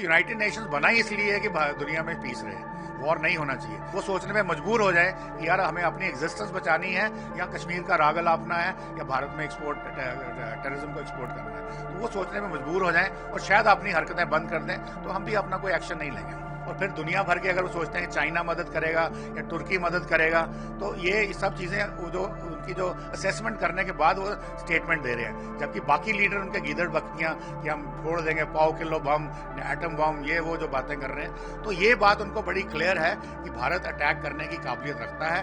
देखिए, United Nations बना ही इसलिए है कि दुनिया में पीस रहे, वॉर नहीं होना चाहिए। वो सोचने में मजबूर हो जाए कि यार हमें अपनी एग्जिस्टेंस बचानी है, या कश्मीर का राग अलापना है, या भारत में टेररिज्म को एक्सपोर्ट करना है। तो वो सोचने में मजबूर हो जाएं और शायद अपनी हरकतें बंद कर दें, तो हम भी अपना कोई एक्शन नहीं लेंगे। और फिर दुनिया भर के अगर वो सोचते हैं चाइना मदद करेगा या तुर्की मदद करेगा, तो ये सब चीज़ें जो उनकी जो असेसमेंट करने के बाद वो स्टेटमेंट दे रहे हैं, जबकि बाकी लीडर उनके गीदड़ बकतियां कि हम फोड़ देंगे 100 किलो बम, एटम बम, ये वो जो बातें कर रहे हैं। तो ये बात उनको बड़ी क्लियर है कि भारत अटैक करने की काबिलियत रखता है।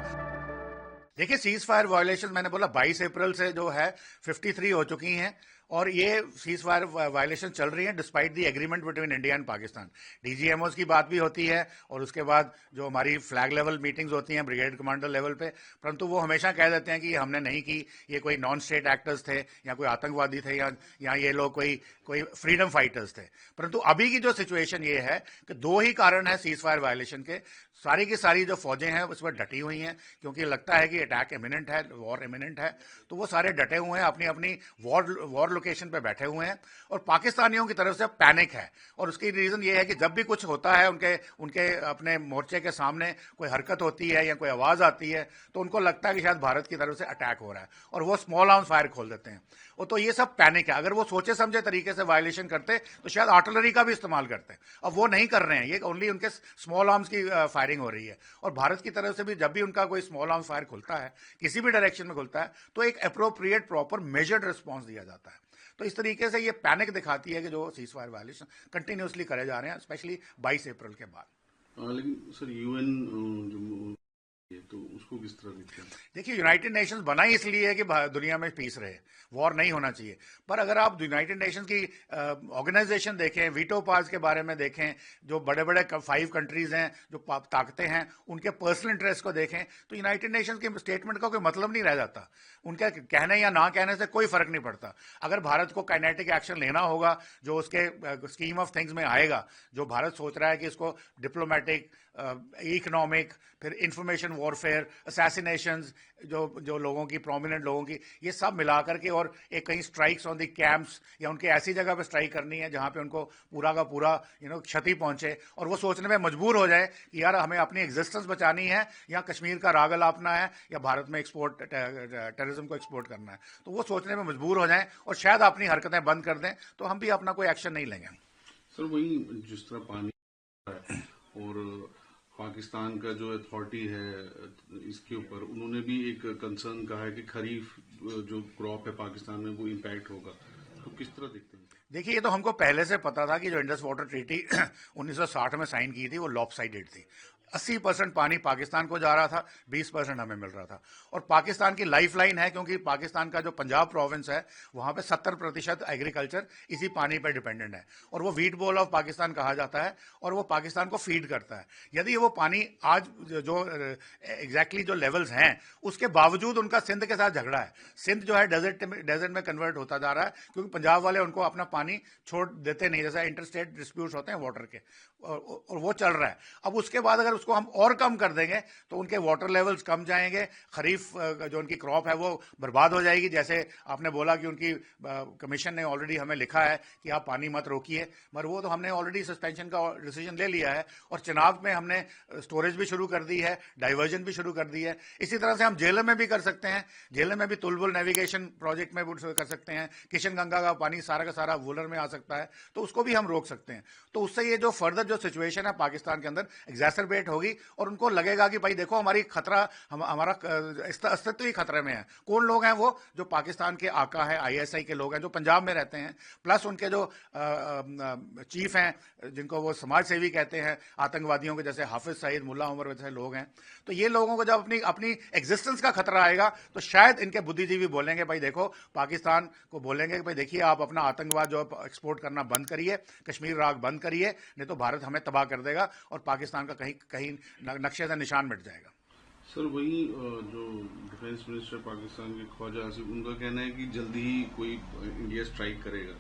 देखिए, सीज फायर वायलेशन मैंने बोला 22 अप्रैल से जो है 53 हो चुकी हैं, और ये सीज फायर वायलेशन चल रही है despite the agreement between India and Pakistan. DGMOs की बात भी होती है, और उसके बाद जो हमारी फ्लैग लेवल मीटिंग्स होती हैं ब्रिगेड कमांडर लेवल पे, परंतु वो हमेशा कह देते हैं कि ये हमने नहीं की, ये कोई नॉन स्टेट एक्टर्स थे, या कोई आतंकवादी थे, या ये लोग कोई कोई फ्रीडम फाइटर्स थे। परंतु अभी की जो सिचुएशन ये है कि दो ही कारण है सीज फायर वायलेशन के। सारी की सारी जो फौजें हैं उस पर डटी हुई हैं, क्योंकि लगता है कि अटैक इमिनेंट है, वॉर इमिनेंट है, तो वो सारे डटे हुए हैं, अपनी अपनी वॉर लोकेशन पे बैठे हुए हैं। और पाकिस्तानियों की तरफ से पैनिक है, और उसकी रीजन ये है कि जब भी कुछ होता है उनके उनके अपने मोर्चे के सामने कोई हरकत होती है या कोई आवाज आती है, तो उनको लगता है कि शायद भारत की तरफ से अटैक हो रहा है, और वो स्मॉल आर्म्स फायर खोल देते हैं। और तो ये सब पैनिक है। अगर वो सोचे समझे तरीके से वायलेशन करते तो शायद आर्टिलरी का भी इस्तेमाल करते हैं। अब वो नहीं कर रहे हैं, ये ओनली उनके स्मॉल आर्म्स की फायरिंग हो रही है। और भारत की तरफ से भी जब भी उनका कोई स्मॉल आर्म्स फायर खुलता है, किसी भी डायरेक्शन में खुलता है, तो एक अप्रोप्रिएट प्रॉपर मेजर्ड रिस्पॉन्स दिया जाता है। तो इस तरीके से ये पैनिक दिखाती है कि जो सीज फायर वायलेशन कंटिन्यूसली करे जा रहे हैं, स्पेशली 22 अप्रैल के बाद। लेकिन सर यूएन जो तो उसको किस तरह देखते हैं? देखिए, यूनाइटेड नेशंस बना ही इसलिए है कि दुनिया में पीस रहे, वॉर नहीं होना चाहिए। पर अगर आप यूनाइटेड नेशंस की ऑर्गेनाइजेशन देखें, वीटो पावर्स के बारे में देखें, जो बड़े बड़े 5 कंट्रीज हैं, जो ताकतें हैं, उनके पर्सनल इंटरेस्ट को देखें, तो यूनाइटेड नेशंस के स्टेटमेंट का कोई मतलब नहीं रह जाता। उनके कहने या ना कहने से कोई फर्क नहीं पड़ता। अगर भारत को काइनेटिक एक्शन लेना होगा, जो उसके स्कीम ऑफ थिंग्स में आएगा, जो भारत सोच रहा है कि इसको डिप्लोमेटिक, इकोनॉमिक, फिर इंफॉर्मेशन वॉरफेयर, असैसिनेशंस, जो जो लोगों की, प्रोमिनेंट लोगों की, ये सब मिलाकर के, और एक कहीं स्ट्राइक्स ऑन द कैंप्स, या उनके ऐसी जगह पे स्ट्राइक करनी है जहां पे उनको पूरा का पूरा क्षति पहुंचे, और वो सोचने में मजबूर हो जाए कि यार हमें अपनी एग्जिस्टेंस बचानी है, या कश्मीर का राग अलापना है, या भारत में टेररिज्म को एक्सपोर्ट करना है। तो वो सोचने में मजबूर हो जाए और शायद अपनी हरकतें बंद कर दें, तो हम भी अपना कोई एक्शन नहीं लेंगे। सर, वही जिस तरह पानी है और पाकिस्तान का जो अथॉरिटी है इसके ऊपर, उन्होंने भी एक कंसर्न कहा है कि खरीफ जो क्रॉप है पाकिस्तान में वो इम्पैक्ट होगा, तो किस तरह देखते हैं? देखिए, ये तो हमको पहले से पता था कि जो इंडस वाटर ट्रीटी 1960 में साइन की थी वो लॉपसाइडेड थी। 80% पानी पाकिस्तान को जा रहा था, 20% हमें मिल रहा था। और पाकिस्तान की लाइफलाइन है, क्योंकि पाकिस्तान का जो पंजाब प्रोविंस है, वहां पे 70% एग्रीकल्चर इसी पानी पर डिपेंडेंट है, और वो व्हीट बोल ऑफ पाकिस्तान कहा जाता है, और वो पाकिस्तान को फीड करता है। यदि वो पानी आज जो एग्जैक्टली जो लेवल्स हैं, उसके बावजूद उनका सिंध के साथ झगड़ा है। सिंध जो है डेजर्ट में कन्वर्ट होता जा रहा है, क्योंकि पंजाब वाले उनको अपना पानी छोड़ देते नहीं, जैसे इंटरस्टेट डिस्प्यूट्स होते हैं वाटर के, और वो चल रहा है। अब उसके बाद अगर उसको हम और कम कर देंगे तो उनके वाटर लेवल्स कम जाएंगे, खरीफ जो उनकी क्रॉप है वो बर्बाद हो जाएगी। जैसे आपने बोला कि उनकी कमीशन ने ऑलरेडी हमें लिखा है कि आप पानी मत रोकिए, मगर वो तो हमने ऑलरेडी सस्पेंशन का डिसीजन ले लिया है, और चिनाब में हमने स्टोरेज भी शुरू कर दी है, डाइवर्जन भी शुरू कर दी है। इसी तरह से हम जेलम में भी कर सकते हैं, जेलम में भी तुलबुल नेविगेशन प्रोजेक्ट में कर सकते हैं। किशन गंगा का पानी सारा का सारा वुलर में आ सकता है, तो उसको भी हम रोक सकते हैं। तो उससे ये जो फर्दर जो सिचुएशन है पाकिस्तान के अंदर एग्जैसरबेट होगी, और उनको लगेगा कि भाई देखो हमारी खतरा, हमारा अस्तित्व ही खतरे में है। कौन लोग हैं वो? जो पाकिस्तान के आका है, आईएसआई के लोग हैं, जो पंजाब में रहते हैं, प्लस उनके जो चीफ हैं, जिनको वो समाज सेवी कहते हैं, आतंकवादियों के जैसे हाफिज सईद, मुल्ला उमर जैसे लोग हैं। तो ये लोगों को जब अपनी अपनी एग्जिस्टेंस का खतरा आएगा, तो शायद इनके बुद्धिजीवी बोलेंगे, भाई देखो, पाकिस्तान को बोलेंगे कि भाई देखिए, आप अपना आतंकवाद जो एक्सपोर्ट करना बंद करिए, कश्मीर राग बंद करिए, नहीं तो भारत हमें तबाह कर देगा, और पाकिस्तान का कहीं कहीं नक्शे से निशान मिट जाएगा। सर, वही जो डिफेंस मिनिस्टर पाकिस्तान के ख्वाजा आसिफ, उनका कहना है कि जल्दी ही कोई इंडिया स्ट्राइक करेगा।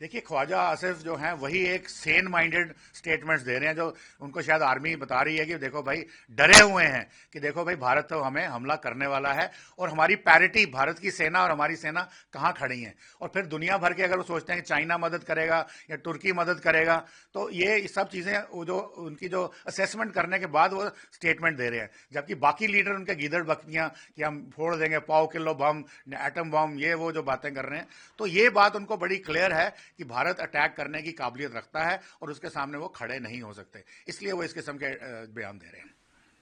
देखिए, ख्वाजा आसिफ जो हैं वही एक सेन माइंडेड स्टेटमेंट्स दे रहे हैं, जो उनको शायद आर्मी बता रही है कि देखो भाई, डरे हुए हैं कि देखो भाई भारत तो हमें हमला करने वाला है, और हमारी पैरिटी, भारत की सेना और हमारी सेना कहाँ खड़ी है। और फिर दुनिया भर के अगर वो सोचते हैं कि चाइना मदद करेगा या तुर्की मदद करेगा, तो ये सब चीज़ें जो उनकी जो असेसमेंट करने के बाद वो स्टेटमेंट दे रहे हैं, जबकि बाकी लीडर उनके गीदड़ बकरियां कि हम फोड़ देंगे 100 किलो बम, एटम बम, ये वो जो बातें कर रहे हैं। तो ये बात उनको बड़ी क्लियर है कि भारत अटैक करने की काबिलियत रखता है और उसके सामने वो खड़े नहीं हो सकते, इसलिए वो इस किस्म के बयान दे रहे हैं।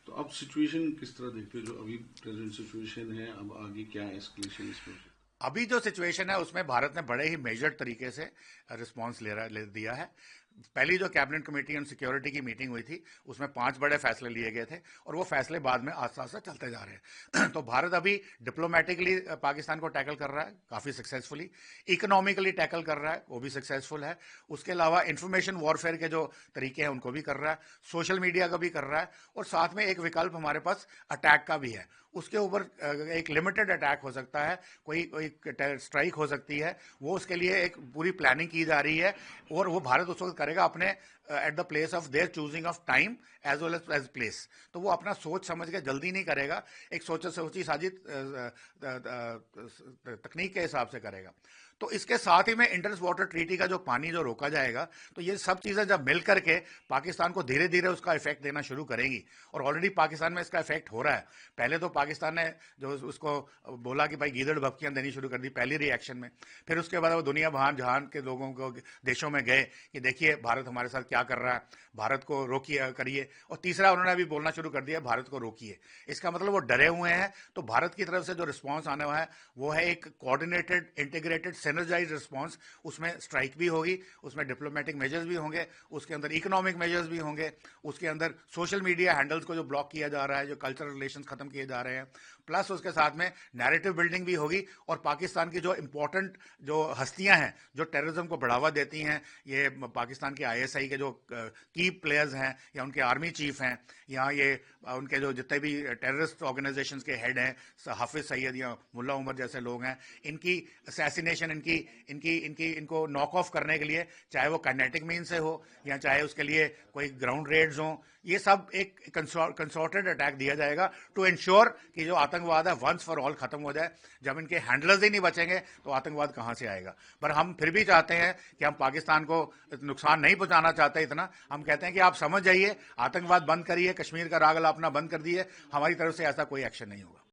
तो अब सिचुएशन किस तरह देखते हो, जो अभी प्रेजेंट सिचुएशन है, अब आगे क्या एस्केलेशन इसमें? अभी जो सिचुएशन है उसमें भारत ने बड़े ही मेजर्ड तरीके से रिस्पांस ले दिया है। पहली जो कैबिनेट कमेटी ऑन सिक्योरिटी की मीटिंग हुई थी उसमें 5 बड़े फैसले लिए गए थे, और वो फैसले बाद में आस्ते आस्ते चलते जा रहे हैं। तो भारत अभी डिप्लोमेटिकली पाकिस्तान को टैकल कर रहा है काफ़ी सक्सेसफुली, इकोनॉमिकली टैकल कर रहा है, वो भी सक्सेसफुल है। उसके अलावा इंफॉर्मेशन वॉरफेयर के जो तरीके हैं उनको भी कर रहा है, सोशल मीडिया का भी कर रहा है, और साथ में एक विकल्प हमारे पास अटैक का भी है। उसके ऊपर एक लिमिटेड अटैक हो सकता है, कोई स्ट्राइक हो सकती है, वो उसके लिए एक पूरी प्लानिंग की जा रही है, और वो भारत उस वक्त करेगा अपने at the place of their choosing of time as well as place. तो वो अपना सोच समझ के जल्दी नहीं करेगा, एक सोची साजिश तकनीक के हिसाब से करेगा। तो इसके साथ ही में इंडस वाटर ट्रीटी का जो पानी जो रोका जाएगा, तो ये सब चीज़ें जब मिल करके पाकिस्तान को धीरे धीरे उसका इफेक्ट देना शुरू करेंगी, और ऑलरेडी पाकिस्तान में इसका इफेक्ट हो रहा है। पहले तो पाकिस्तान ने जो उसको बोला कि भाई गीदड़ बकरियां देनी शुरू कर दी पहली रिएक्शन में, फिर उसके बाद वो दुनिया भर जहान के लोगों को देशों में गए कि देखिए भारत हमारे साथ क्या कर रहा है, भारत को रोकिए करिए, और तीसरा उन्होंने अभी बोलना शुरू कर दिया भारत को रोकिए। इसका मतलब वो डरे हुए हैं। तो भारत की तरफ से जो रिस्पॉन्स आने वाला है वो है एक कोऑर्डिनेटेड, इंटीग्रेटेड, सिनर्जाइज्ड रिस्पॉन्स। उसमें स्ट्राइक भी होगी, उसमें डिप्लोमेटिक मेजर्स भी होंगे, उसके अंदर इकोनॉमिक मेजर्स भी होंगे, उसके अंदर सोशल मीडिया हैंडल्स को जो ब्लॉक किया जा रहा है, जो कल्चरल रिलेशंस खत्म किए जा रहे हैं, प्लस उसके साथ में नैरेटिव बिल्डिंग भी होगी। और पाकिस्तान की जो इंपॉर्टेंट जो हस्तियां हैं जो टेररिज्म को बढ़ावा देती हैं, ये पाकिस्तान के आईएसआई के जो की प्लेयर्स हैं, या उनके आर्मी चीफ हैं, या ये उनके जो जितने भी टेररिस्ट ऑर्गेनाइजेशंस के हेड हैं, हाफिज सईद या मुल्ला उमर जैसे लोग हैं, इनकी असैसिनेशन, इनको नॉक ऑफ करने के लिए, चाहे वो काइनेटिक मीन से हो या चाहे उसके लिए कोई ग्राउंड रेड्स हों, ये सब एक कंसोर्टेड अटैक दिया जाएगा टू इंश्योर कि जो आतंकवाद है वंस फॉर ऑल खत्म हो जाए। जब इनके हैंडलर्स ही नहीं बचेंगे तो आतंकवाद कहां से आएगा। पर हम फिर भी चाहते हैं कि हम पाकिस्तान को नुकसान नहीं पहुंचाना चाहते इतना। हम कहते हैं कि आप समझ जाइए, आतंकवाद बंद करिए, कश्मीर का राग अलापना बंद कर दिए, हमारी तरफ से ऐसा कोई एक्शन नहीं होगा।